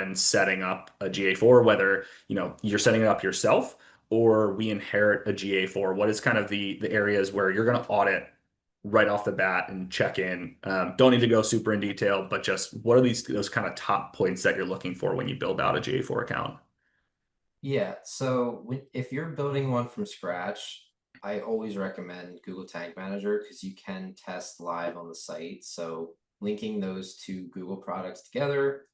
when setting up a GA4, whether, you're setting it up yourself or we inherit a GA4? What is kind of the areas where you're going to audit right off the bat and check in? Don't need to go super in detail, but just what are those kind of top points that you're looking for when you build out a GA4 account? Yeah, so if you're building one from scratch, I always recommend Google Tag Manager because you can test live on the site. So linking those two Google products together,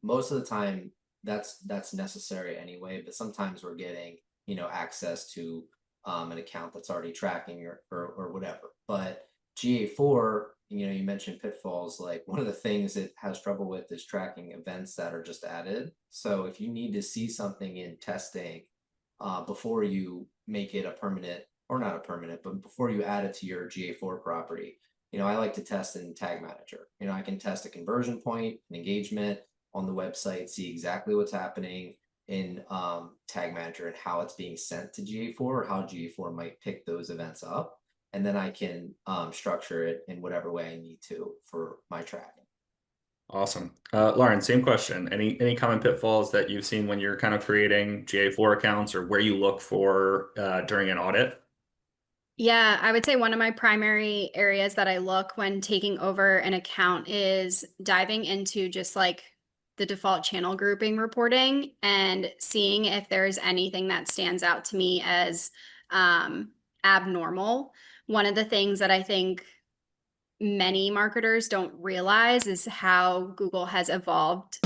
most of the time that's necessary anyway, but sometimes we're getting, access to an account that's already tracking or whatever. But GA4, you mentioned pitfalls. Like one of the things it has trouble with is tracking events that are just added. So if you need to see something in testing before you make it a permanent, or not a permanent, but before you add it to your GA4 property, I like to test in Tag Manager. I can test a conversion point, an engagement on the website, see exactly what's happening in Tag Manager and how it's being sent to GA4 or how GA4 might pick those events up. And then I can structure it in whatever way I need to for my tracking. Awesome. Lauren, same question. Any common pitfalls that you've seen when you're kind of creating GA4 accounts or where you look for during an audit? Yeah, I would say one of my primary areas that I look when taking over an account is diving into just like the default channel grouping reporting and seeing if there's anything that stands out to me as abnormal. One of the things that I think many marketers don't realize is how Google has evolved